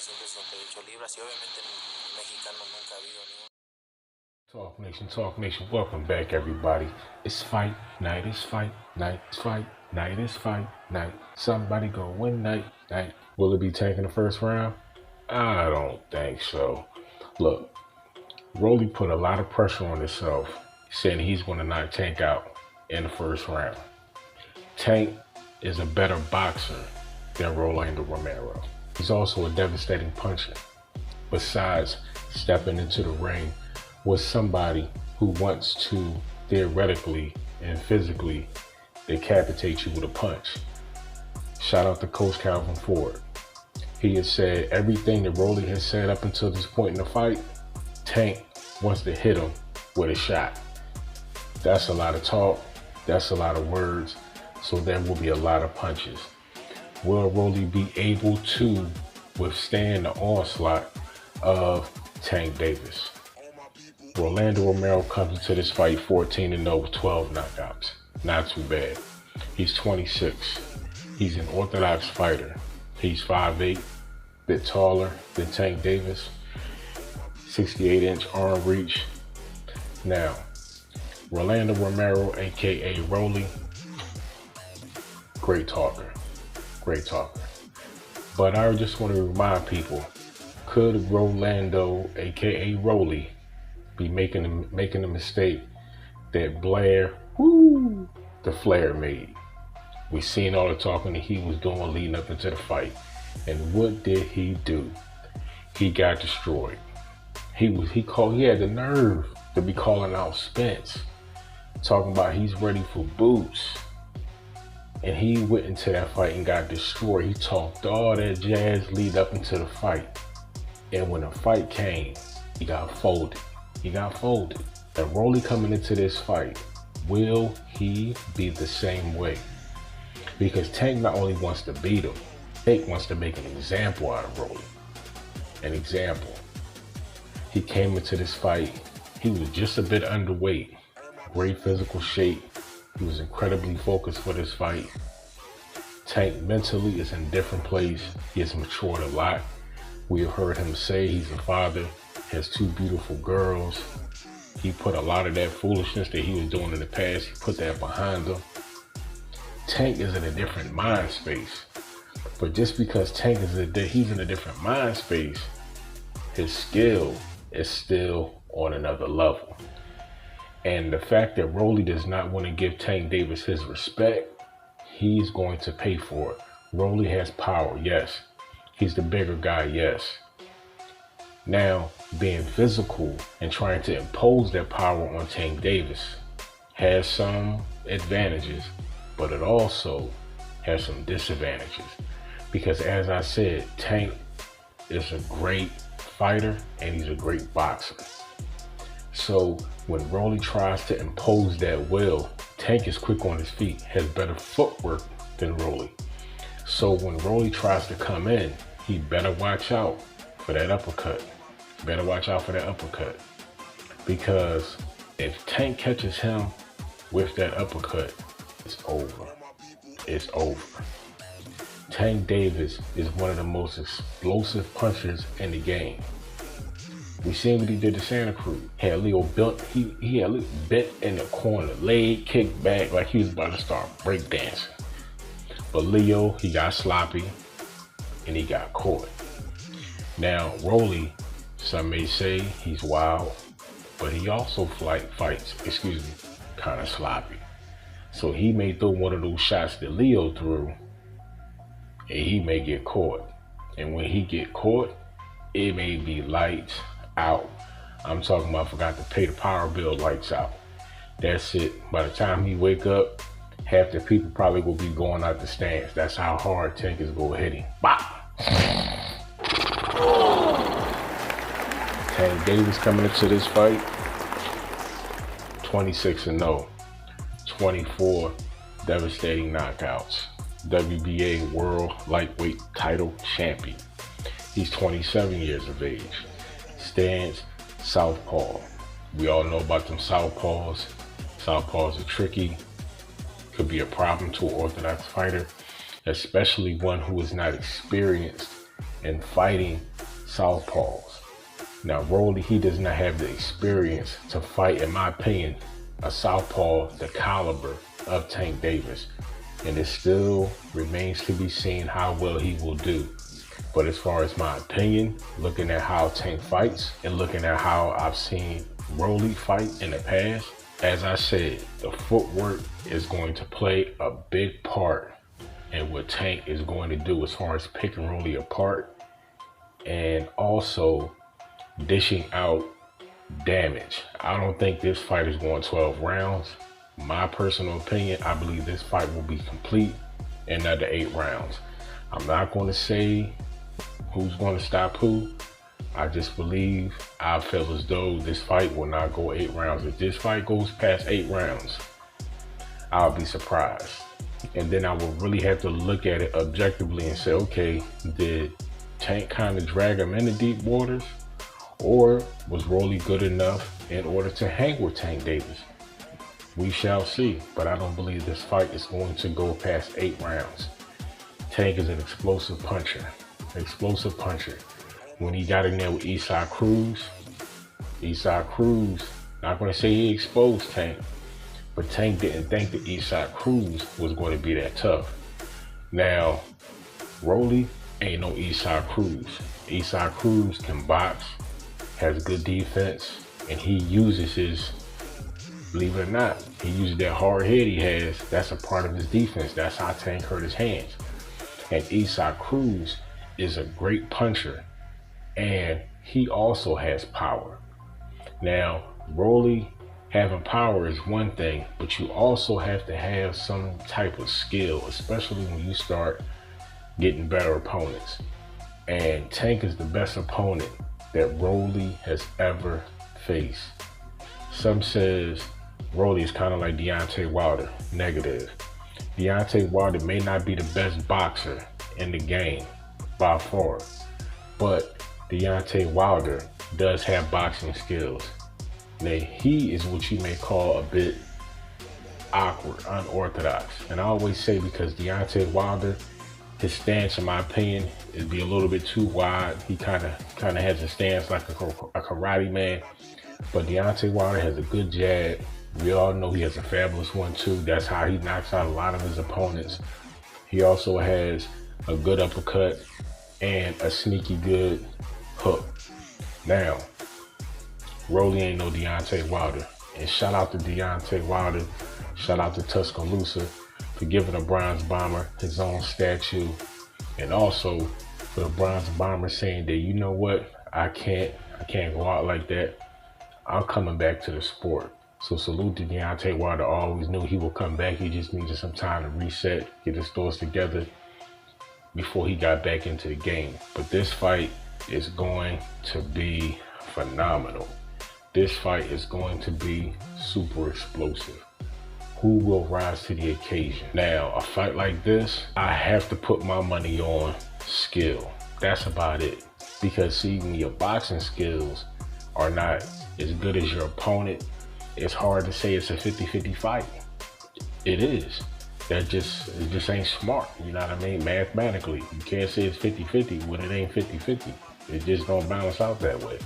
158 libras y obviamente en mexicano nunca ha habido ningún. Talk Nation, welcome back everybody. It's fight night, it's fight night, it's fight night, it's fight night. Somebody go win night. Will it be taking the first round? I don't think so. Look, Rolly put a lot of pressure on himself, saying he's going to knock Tank out in the first round. Tank is a better boxer than Rolando Romero. He's also a devastating puncher. Besides stepping into the ring with somebody who wants to theoretically and physically decapitate you with a punch. Shout out to Coach Calvin Ford. He has said everything that Rolly has said up until this point in the fight. Tank wants to hit him with a shot. That's a lot of talk. That's a lot of words. So there will be a lot of punches. Will Rolly be able to withstand the onslaught of Tank Davis? Rolando Romero comes into this fight 14-0 with 12 knockouts. Not too bad. He's 26. He's an orthodox fighter. He's 5'8", bit taller than Tank Davis. 68-inch arm reach. Now, Rolando Romero, aka Rolly, great talker. But I just want to remind people, could Rolando, aka Rolly, be making a mistake that Blair, the Flair made? We seen all the talking that he was doing leading up into the fight. And what did he do? He got destroyed. He had the nerve to be calling out Spence, talking about he's ready for boots. And he went into that fight and got destroyed. He talked all that jazz lead up into the fight. And when the fight came, he got folded. And Rolly coming into this fight, will he be the same way? Because Tank not only wants to beat him, Tank wants to make an example out of Rolly. An example. He came into this fight, he was just a bit underweight, great physical shape. He was incredibly focused for this fight. Tank mentally is in a different place. He has matured a lot. We have heard him say he's a father, has 2 beautiful girls. He put a lot of that foolishness that he was doing in the past, he put that behind him. Tank is in a different mind space. But just because Tank he's in a different mind space, his skill is still on another level. And the fact that Rolly does not want to give Tank Davis his respect, he's going to pay for it. Rolly has power, yes. He's the bigger guy, yes. Now, being physical and trying to impose that power on Tank Davis has some advantages, but it also has some disadvantages. Because as I said, Tank is a great fighter and he's a great boxer. So when Rolly tries to impose that will, Tank is quick on his feet, has better footwork than Rolly. So when Rolly tries to come in, he better watch out for that uppercut. Because if Tank catches him with that uppercut, it's over. Tank Davis is one of the most explosive punchers in the game. We seen what he did to Santa Cruz. He had Leo bent in the corner, leg kicked back like he was about to start breakdancing. But Leo, he got sloppy and he got caught. Now, Rolly, some may say he's wild, but he also fights kind of sloppy. So he may throw one of those shots that Leo threw and he may get caught. And when he get caught, it may be lights out. I'm talking about forgot to pay the power bill, lights out. That's it. By the time he wake up, half the people probably will be going out the stands. That's how hard Tank is going to hit him. Bop! Tank Davis coming into this fight, 26-0, 24 devastating knockouts. WBA World Lightweight Title Champion. He's 27 years of age. Stance southpaw. We all know about them southpaws. Southpaws are tricky. Could be a problem to an orthodox fighter, especially one who is not experienced and fighting southpaws. Now, Rolly, he does not have the experience to fight, in my opinion, a southpaw the caliber of Tank Davis. And it still remains to be seen how well he will do. But as far as my opinion, looking at how Tank fights and looking at how I've seen Rolly fight in the past, as I said, the footwork is going to play a big part in what Tank is going to do as far as picking Rolly apart and also dishing out damage. I don't think this fight is going 12 rounds. My personal opinion, I believe this fight will be complete in under 8 rounds. I'm not going to say who's going to stop who. I just believe, I feel as though this fight will not go 8 rounds. If this fight goes past 8 rounds, I'll be surprised. And then I will really have to look at it objectively and say, okay, did Tank kind of drag him into deep waters? Or was Rolly good enough in order to hang with Tank Davis? We shall see, but I don't believe this fight is going to go past 8 rounds. Tank is an explosive puncher. When he got in there with Eastside Cruz, not going to say he exposed Tank, but Tank didn't think that Eastside Cruz was going to be that tough. Now, Rolly ain't no Eastside Cruz. Eastside Cruz can box, has good defense, and he uses his, believe it or not, he uses that hard head he has. That's a part of his defense. That's how Tank hurt his hands. And Eastside Cruz is a great puncher, and he also has power. Now, Rolly having power is one thing, but you also have to have some type of skill, especially when you start getting better opponents. And Tank is the best opponent that Rolly has ever faced. Some says Rolly is kind of like Deontay Wilder. Negative. Deontay Wilder may not be the best boxer in the game by far, but Deontay Wilder does have boxing skills. Now, he is what you may call a bit awkward, unorthodox. And I always say, because Deontay Wilder, his stance, in my opinion, is be a little bit too wide. He kind of has a stance like a karate man. But Deontay Wilder has a good jab. We all know he has a fabulous one too. That's how he knocks out a lot of his opponents. He also has a good uppercut and a sneaky good hook. Now, Rolly ain't no Deontay Wilder. And shout out to Deontay Wilder. Shout out to Tuscaloosa for giving the Bronze Bomber his own statue. And also for the Bronze Bomber saying that, you know what, I can't go out like that. I'm coming back to the sport. So salute to Deontay Wilder. Always knew he would come back. He just needed some time to reset, get his thoughts together before he got back into the game. But this fight is going to be phenomenal. This fight is going to be super explosive. Who will rise to the occasion? Now, a fight like this, I have to put my money on skill. That's about it. Because see, when your boxing skills are not as good as your opponent, it's hard to say it's a 50-50 fight. It is. It just ain't smart, you know what I mean? Mathematically, you can't say it's 50-50 when it ain't 50-50. It just don't balance out that way.